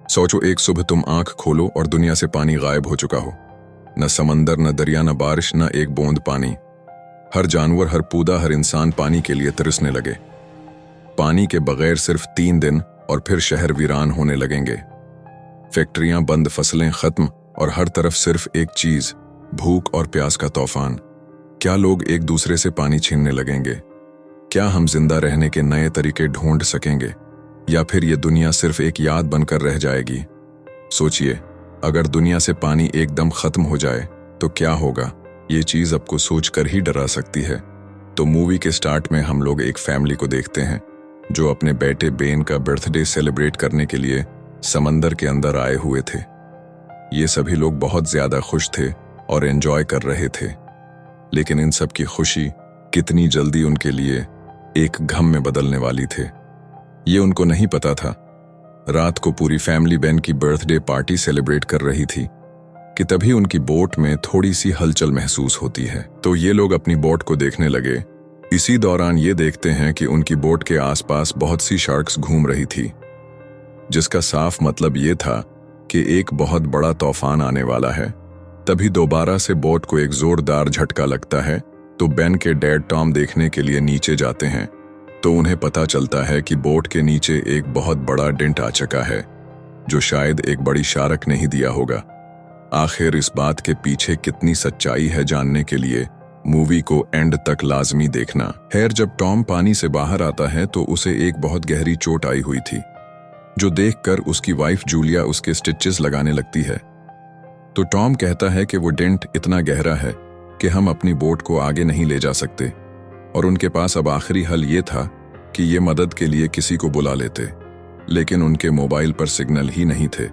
सोचो एक सुबह तुम आंख खोलो और दुनिया से पानी गायब हो चुका हो। न समंदर, न दरिया, न बारिश, न एक बूंद पानी। हर जानवर, हर पौधा, हर इंसान पानी के लिए तरसने लगे। पानी के बगैर सिर्फ 3 दिन और फिर शहर वीरान होने लगेंगे। फैक्ट्रियां बंद, फसलें खत्म और हर तरफ सिर्फ एक चीज, भूख और प्यास का तूफान। क्या लोग एक दूसरे से पानी छीनने लगेंगे? क्या हम जिंदा रहने के नए तरीके ढूंढ सकेंगे, या फिर ये दुनिया सिर्फ एक याद बनकर रह जाएगी? सोचिए, अगर दुनिया से पानी एकदम खत्म हो जाए तो क्या होगा? ये चीज आपको सोचकर ही डरा सकती है। तो मूवी के स्टार्ट में हम लोग एक फैमिली को देखते हैं जो अपने बेटे बेन का बर्थडे सेलिब्रेट करने के लिए समंदर के अंदर आए हुए थे। ये सभी लोग बहुत ज्यादा खुश थे और एंजॉय कर रहे थे, लेकिन इन सब की खुशी कितनी जल्दी उनके लिए एक गम में बदलने वाली थे, ये उनको नहीं पता था। रात को पूरी फैमिली बेन की बर्थडे पार्टी सेलिब्रेट कर रही थी कि तभी उनकी बोट में थोड़ी सी हलचल महसूस होती है। तो ये लोग अपनी बोट को देखने लगे। इसी दौरान ये देखते हैं कि उनकी बोट के आसपास बहुत सी शार्क्स घूम रही थी, जिसका साफ मतलब ये था कि एक बहुत बड़ा तूफान आने वाला है। तभी दोबारा से बोट को एक जोरदार झटका लगता है, तो बेन के डैड टॉम देखने के लिए नीचे जाते हैं। तो उन्हें पता चलता है कि बोट के नीचे एक बहुत बड़ा डेंट आ चुका है, जो शायद एक बड़ी शार्क ने ही दिया होगा। आखिर इस बात के पीछे कितनी सच्चाई है जानने के लिए मूवी को एंड तक लाजमी देखना। खैर, जब टॉम पानी से बाहर आता है तो उसे एक बहुत गहरी चोट आई हुई थी, जो देखकर उसकी वाइफ जूलिया उसके स्टिचेस लगाने लगती है। तो टॉम कहता है कि वो डेंट इतना गहरा है कि हम अपनी बोट को आगे नहीं ले जा सकते, और उनके पास अब आखिरी हल ये था कि ये मदद के लिए किसी को बुला लेते, लेकिन उनके मोबाइल पर सिग्नल ही नहीं थे।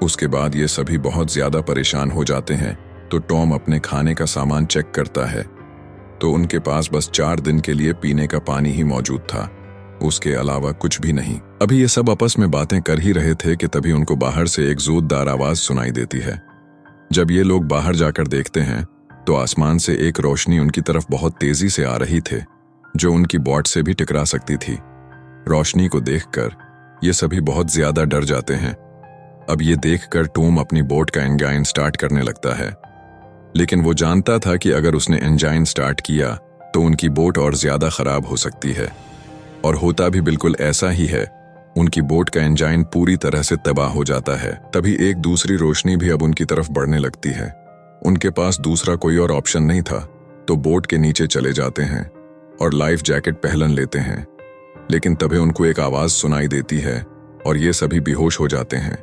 उसके बाद ये सभी बहुत ज्यादा परेशान हो जाते हैं। तो टॉम अपने खाने का सामान चेक करता है, तो उनके पास बस 4 दिन के लिए पीने का पानी ही मौजूद था, उसके अलावा कुछ भी नहीं। अभी ये सब आपस में बातें कर ही रहे थे कि तभी उनको बाहर से एक जोरदार आवाज सुनाई देती है। जब ये लोग बाहर जाकर देखते हैं तो आसमान से एक रोशनी उनकी तरफ बहुत तेजी से आ रही थे, जो उनकी बोट से भी टकरा सकती थी। रोशनी को देखकर ये सभी बहुत ज्यादा डर जाते हैं। अब ये देखकर टॉम अपनी बोट का इंजन स्टार्ट करने लगता है, लेकिन वो जानता था कि अगर उसने इंजन स्टार्ट किया तो उनकी बोट और ज्यादा खराब हो सकती है, और होता भी बिल्कुल ऐसा ही है। उनकी बोट का इंजन पूरी तरह से तबाह हो जाता है। तभी एक दूसरी रोशनी भी अब उनकी तरफ बढ़ने लगती है। उनके पास दूसरा कोई और ऑप्शन नहीं था, तो बोट के नीचे चले जाते हैं और लाइफ जैकेट पहन लेते हैं। लेकिन तभी उनको एक आवाज सुनाई देती है और ये सभी बेहोश हो जाते हैं।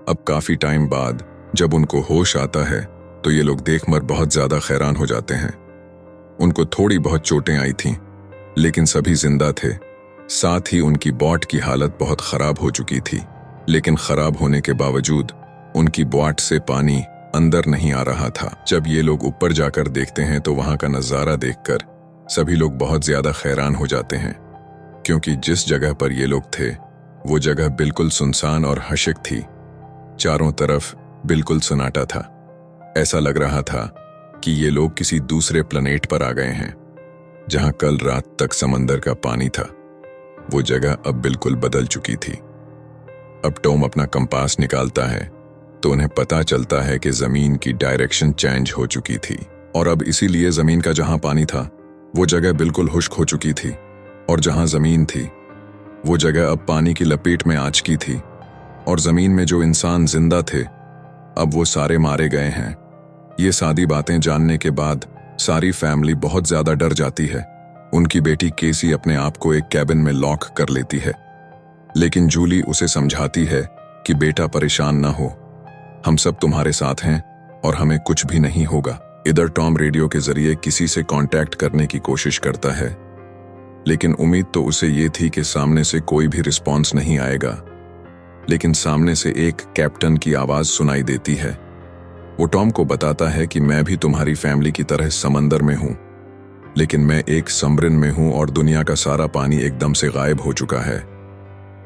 अब काफी टाइम बाद जब उनको होश आता है तो ये लोग देखकर बहुत ज्यादा हैरान हो जाते हैं। उनको थोड़ी बहुत चोटें आई थीं, लेकिन सभी जिंदा थे। साथ ही उनकी बोट की हालत बहुत खराब हो चुकी थी, लेकिन खराब होने के बावजूद उनकी बोट से पानी अंदर नहीं आ रहा था। जब ये लोग ऊपर जाकर देखते हैं तो वहां का नजारा देखकर सभी लोग बहुत ज्यादा हैरान हो जाते हैं, क्योंकि जिस जगह पर ये लोग थे वो जगह बिल्कुल सुनसान और हशिक थी। चारों तरफ बिल्कुल सन्नाटा था। ऐसा लग रहा था कि ये लोग किसी दूसरे प्लेनेट पर आ गए हैं। जहां कल रात तक समंदर का पानी था, वो जगह अब बिल्कुल बदल चुकी थी। अब टॉम अपना कंपास निकालता है तो उन्हें पता चलता है कि जमीन की डायरेक्शन चेंज हो चुकी थी, और अब इसीलिए जमीन का जहां पानी था वो जगह बिल्कुल खुश्क हो चुकी थी, और जहां जमीन थी वो जगह अब पानी की लपेट में आ चुकी थी। और जमीन में जो इंसान जिंदा थे अब वो सारे मारे गए हैं। ये सादी बातें जानने के बाद सारी फैमिली बहुत ज्यादा डर जाती है। उनकी बेटी केसी अपने आप को एक कैबिन में लॉक कर लेती है, लेकिन जूली उसे समझाती है कि बेटा परेशान ना हो, हम सब तुम्हारे साथ हैं और हमें कुछ भी नहीं होगा। इधर टॉम रेडियो के जरिए किसी से कांटेक्ट करने की कोशिश करता है, लेकिन उम्मीद तो उसे ये थी कि सामने से कोई भी रिस्पॉन्स नहीं आएगा। लेकिन सामने से एक कैप्टन की आवाज सुनाई देती है। वो टॉम को बताता है कि मैं भी तुम्हारी फैमिली की तरह समंदर में हूं, लेकिन मैं एक सबमरीन में हूं और दुनिया का सारा पानी एकदम से गायब हो चुका है।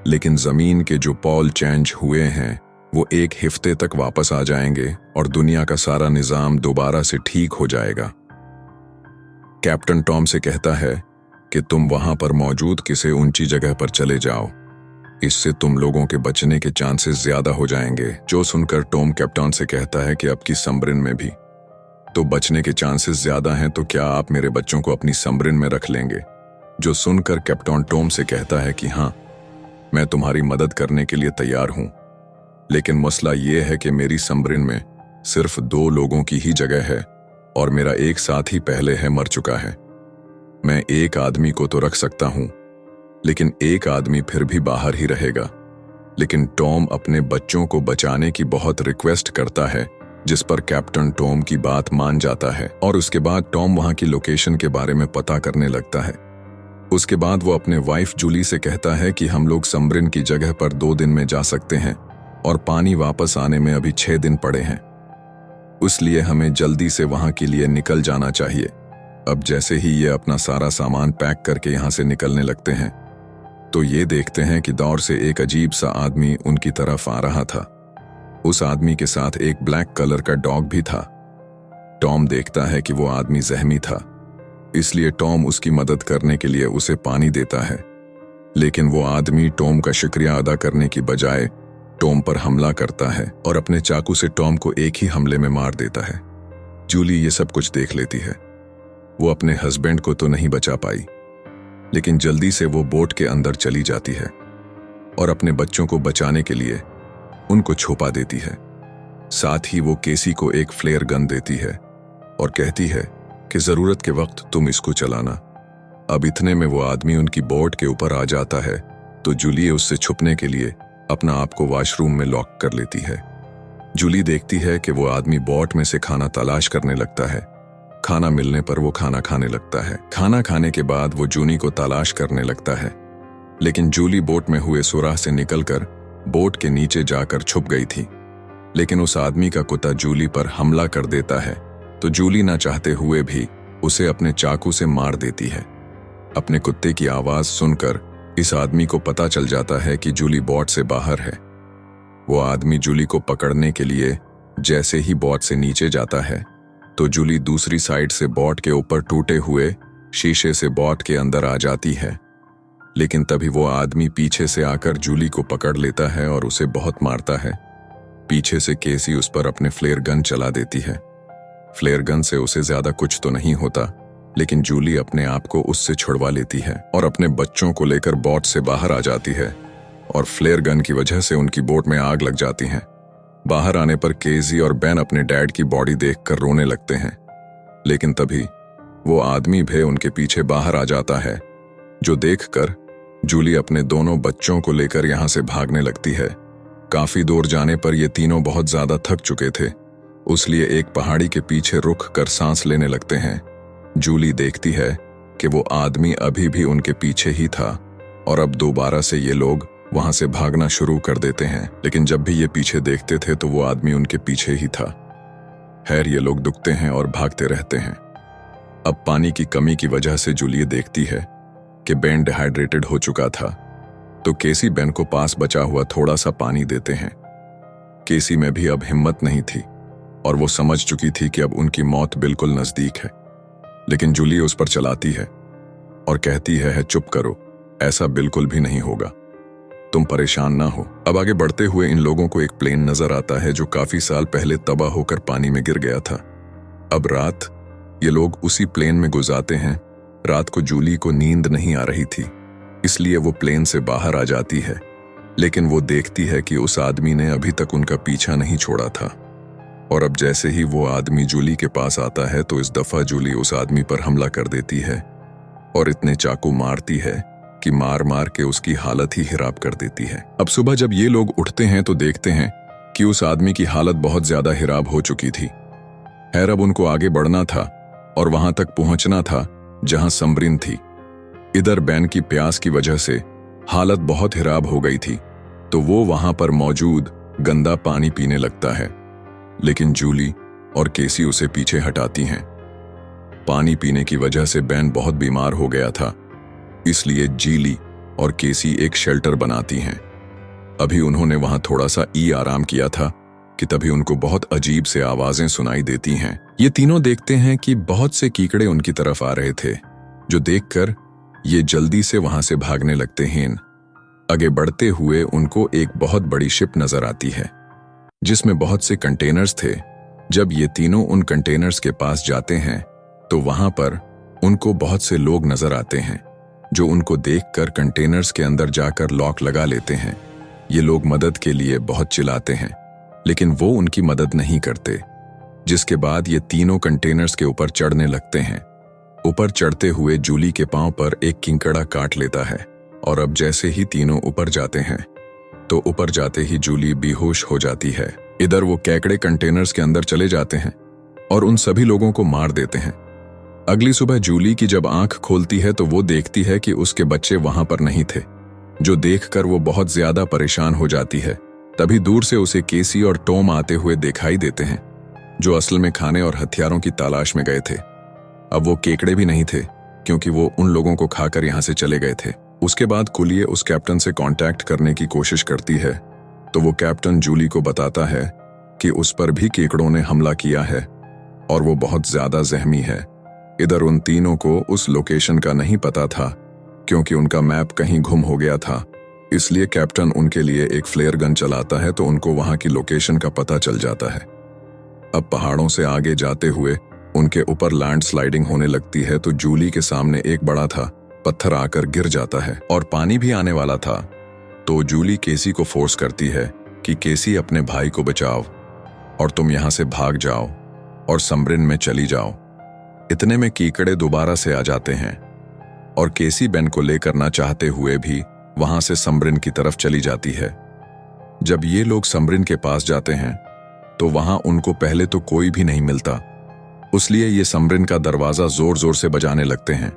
लेकिन जमीन के जो पॉल चेंज हुए हैं वो एक हफ्ते तक वापस आ जाएंगे और दुनिया का सारा निजाम दोबारा से ठीक हो जाएगा। कैप्टन टॉम से कहता है कि तुम वहां पर मौजूद किसी ऊंची जगह पर चले जाओ इससे तुम लोगों के बचने के चांसेस ज्यादा हो जाएंगे। जो सुनकर टॉम कैप्टन से कहता है कि अब की सबमरीन में भी तो बचने के चांसेस ज्यादा हैं, तो क्या आप मेरे बच्चों को अपनी सबमरीन में रख लेंगे? जो सुनकर कैप्टन टॉम से कहता है कि हाँ, मैं तुम्हारी मदद करने के लिए तैयार हूं, लेकिन मसला यह है कि मेरी सबमरीन में सिर्फ 2 लोगों की ही जगह है और मेरा एक साथी पहले है मर चुका है। मैं एक आदमी को तो रख सकता हूं, लेकिन एक आदमी फिर भी बाहर ही रहेगा। लेकिन टॉम अपने बच्चों को बचाने की बहुत रिक्वेस्ट करता है, जिस पर कैप्टन टॉम की बात मान जाता है और उसके बाद टॉम वहां की लोकेशन के बारे में पता करने लगता है। उसके बाद वो अपने वाइफ जूली से कहता है कि हम लोग सबमरीन की जगह पर 2 दिन में जा सकते हैं और पानी वापस आने में अभी 6 दिन पड़े हैं, इसलिए हमें जल्दी से वहां के लिए निकल जाना चाहिए। अब जैसे ही ये अपना सारा सामान पैक करके यहां से निकलने लगते हैं तो ये देखते हैं कि दौर से एक अजीब सा आदमी उनकी तरफ आ रहा था। उस आदमी के साथ एक ब्लैक कलर का डॉग भी था। टॉम देखता है कि वो आदमी जख्मी था, इसलिए टॉम उसकी मदद करने के लिए उसे पानी देता है, लेकिन वो आदमी टॉम का शुक्रिया अदा करने की बजाय टॉम पर हमला करता है और अपने चाकू से टॉम को एक ही हमले में मार देता है। जूली ये सब कुछ देख लेती है। वो अपने हस्बैंड को तो नहीं बचा पाई, लेकिन जल्दी से वो बोट के अंदर चली जाती है और अपने बच्चों को बचाने के लिए उनको छुपा देती है। साथ ही वो केसी को एक फ्लेयर गन देती है और कहती है कि जरूरत के वक्त तुम इसको चलाना। अब इतने में वो आदमी उनकी बोट के ऊपर आ जाता है, तो जूली उससे छुपने के लिए अपना आप को वॉशरूम में लॉक कर लेती है। जूली देखती है कि वो आदमी बोट में से खाना तलाश करने लगता है। खाना मिलने पर वो खाना खाने लगता है। खाना खाने के बाद वो जूनी को तलाश करने लगता है, लेकिन जूली बोट में हुए सुराह से निकलकर बोट के नीचे जाकर छुप गई थी। लेकिन उस आदमी का कुत्ता जूली पर हमला कर देता है, तो जूली ना चाहते हुए भी उसे अपने चाकू से मार देती है। अपने कुत्ते की आवाज सुनकर इस आदमी को पता चल जाता है कि जूली बोट से बाहर है। वो आदमी जूली को पकड़ने के लिए जैसे ही बोट से नीचे जाता है, तो जूली दूसरी साइड से बोट के ऊपर टूटे हुए शीशे से बोट के अंदर आ जाती है। लेकिन तभी वो आदमी पीछे से आकर जूली को पकड़ लेता है और उसे बहुत मारता है। पीछे से केसी उस पर अपने फ्लेयर गन चला देती है। फ्लेयर गन से उसे ज्यादा कुछ तो नहीं होता, लेकिन जूली अपने आप को उससे छुड़वा लेती है और अपने बच्चों को लेकर बोट से बाहर आ जाती है और फ्लेयर गन की वजह से उनकी बोट में आग लग जाती है। बाहर आने पर केजी और बेन अपने डैड की बॉडी देखकर रोने लगते हैं, लेकिन तभी वो आदमी भी उनके पीछे बाहर आ जाता है, जो देखकर जूली अपने दोनों बच्चों को लेकर यहां से भागने लगती है। काफी दूर जाने पर ये तीनों बहुत ज्यादा थक चुके थे, इसलिए एक पहाड़ी के पीछे रुक कर सांस लेने लगते हैं। जूली देखती है कि वो आदमी अभी भी उनके पीछे ही था और अब दोबारा से ये लोग वहां से भागना शुरू कर देते हैं, लेकिन जब भी ये पीछे देखते थे तो वो आदमी उनके पीछे ही था। खैर, ये लोग दुखते हैं और भागते रहते हैं। अब पानी की कमी की वजह से जूली देखती है कि बेन डिहाइड्रेटेड हो चुका था, तो केसी बेन को पास बचा हुआ थोड़ा सा पानी देते हैं। केसी में भी अब हिम्मत नहीं थी और वो समझ चुकी थी कि अब उनकी मौत बिल्कुल नजदीक है, लेकिन जूली उस पर चलाती है और कहती है चुप करो, ऐसा बिल्कुल भी नहीं होगा, तुम परेशान ना हो। अब आगे बढ़ते हुए इन लोगों को एक प्लेन नजर आता है जो काफी साल पहले तबाह होकर पानी में गिर गया था। अब रात ये लोग उसी प्लेन में गुजारते हैं। रात को जूली को नींद नहीं आ रही थी, इसलिए वो प्लेन से बाहर आ जाती है, लेकिन वो देखती है कि उस आदमी ने अभी तक उनका पीछा नहीं छोड़ा था। और अब जैसे ही वो आदमी जूली के पास आता है तो इस दफा जूली उस आदमी पर हमला कर देती है और इतने चाकू मारती है कि मार मार के उसकी हालत ही खराब कर देती है। अब सुबह जब ये लोग उठते हैं तो देखते हैं कि उस आदमी की हालत बहुत ज्यादा खराब हो चुकी थी। खैर, अब उनको आगे बढ़ना था और वहां तक पहुंचना था जहां सबमरीन थी। इधर बेन की प्यास की वजह से हालत बहुत खराब हो गई थी, तो वो वहां पर मौजूद गंदा पानी पीने लगता है, लेकिन जूली और केसी उसे पीछे हटाती हैं। पानी पीने की वजह से बेन बहुत बीमार हो गया था, इसलिए जीली और केसी एक शेल्टर बनाती हैं। अभी उन्होंने वहां थोड़ा सा आराम किया था कि तभी उनको बहुत अजीब से आवाजें सुनाई देती हैं। ये तीनों देखते हैं कि बहुत से कीकड़े उनकी तरफ आ रहे थे, जो देखकर ये जल्दी से वहां से भागने लगते हैं। आगे बढ़ते हुए उनको एक बहुत बड़ी शिप नजर आती है जिसमें बहुत से कंटेनर्स थे। जब ये तीनों उन कंटेनर्स के पास जाते हैं तो वहां पर उनको बहुत से लोग नजर आते हैं जो उनको देखकर कंटेनर्स के अंदर जाकर लॉक लगा लेते हैं। ये लोग मदद के लिए बहुत चिल्लाते हैं लेकिन वो उनकी मदद नहीं करते, जिसके बाद ये तीनों कंटेनर्स के ऊपर चढ़ने लगते हैं। ऊपर चढ़ते हुए जूली के पांव पर एक किंकड़ा काट लेता है और अब जैसे ही तीनों ऊपर जाते हैं तो ऊपर जाते ही जूली बेहोश हो जाती है। इधर वो केकड़े कंटेनर्स के अंदर चले जाते हैं और उन सभी लोगों को मार देते हैं। अगली सुबह जूली की जब आंख खोलती है तो वो देखती है कि उसके बच्चे वहां पर नहीं थे, जो देखकर वो बहुत ज्यादा परेशान हो जाती है। तभी दूर से उसे केसी और टॉम आते हुए दिखाई देते हैं, जो असल में खाने और हथियारों की तलाश में गए थे। अब वो केकड़े भी नहीं थे क्योंकि वो उन लोगों को खाकर यहां से चले गए थे। उसके बाद कुलिए उस कैप्टन से कांटेक्ट करने की कोशिश करती है तो वो कैप्टन जूली को बताता है कि उस पर भी केकड़ों ने हमला किया है और वो बहुत ज्यादा जख्मी है। इधर उन तीनों को उस लोकेशन का नहीं पता था क्योंकि उनका मैप कहीं गुम हो गया था, इसलिए कैप्टन उनके लिए एक फ्लेयर गन चलाता है तो उनको वहां की लोकेशन का पता चल जाता है। अब पहाड़ों से आगे जाते हुए उनके ऊपर लैंड स्लाइडिंग होने लगती है तो जूली के सामने एक बड़ा था पत्थर आकर गिर जाता है और पानी भी आने वाला था। तो जूली केसी को फोर्स करती है कि केसी अपने भाई को बचाओ और तुम यहां से भाग जाओ और समरिन में चली जाओ। इतने में कीकड़े दोबारा से आ जाते हैं और केसी बेन को लेकर ना चाहते हुए भी वहां से समरिन की तरफ चली जाती है। जब ये लोग समरिन के पास जाते हैं तो वहां उनको पहले तो कोई भी नहीं मिलता, इसलिए ये समरिन का दरवाजा जोर जोर से बजाने लगते हैं।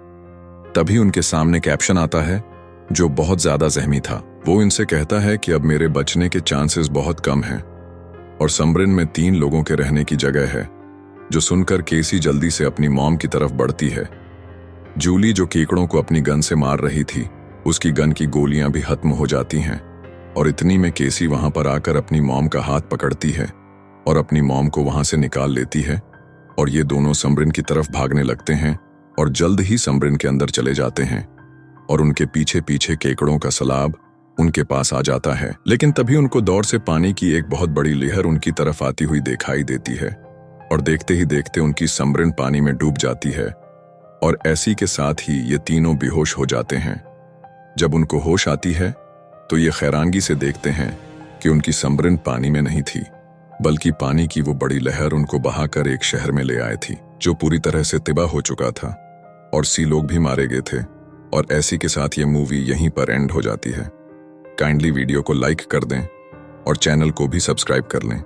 तभी उनके सामने कैप्शन आता है जो बहुत ज्यादा जख्मी था। वो इनसे कहता है कि अब मेरे बचने के चांसेस बहुत कम हैं और समरिन में 3 लोगों के रहने की जगह है। जो सुनकर केसी जल्दी से अपनी मॉम की तरफ बढ़ती है। जूली जो कीकड़ों को अपनी गन से मार रही थी, उसकी गन की गोलियां भी खत्म हो जाती हैं और इतनी में केसी वहां पर आकर अपनी मॉम का हाथ पकड़ती है और अपनी मॉम को वहां से निकाल लेती है और ये दोनों समरिन की तरफ भागने लगते हैं और जल्द ही समरिन के अंदर चले जाते हैं और उनके पीछे पीछे केकड़ों का सलाब उनके पास आ जाता है। लेकिन तभी उनको दौड़ से पानी की एक बहुत बड़ी लहर उनकी तरफ आती हुई दिखाई देती है और देखते ही देखते उनकी समरिन पानी में डूब जाती है और ऐसी के साथ ही ये तीनों बेहोश हो जाते हैं। जब उनको होश आती है तो ये हैरानगी से देखते हैं कि उनकी समरिन पानी में नहीं थी, बल्कि पानी की वो बड़ी लहर उनको बहाकर एक शहर में ले आए थी जो पूरी तरह से तबाह हो चुका था और 80 लोग भी मारे गए थे। और ऐसी के साथ ये मूवी यहीं पर एंड हो जाती है। काइंडली वीडियो को लाइक कर दें और चैनल को भी सब्सक्राइब कर लें।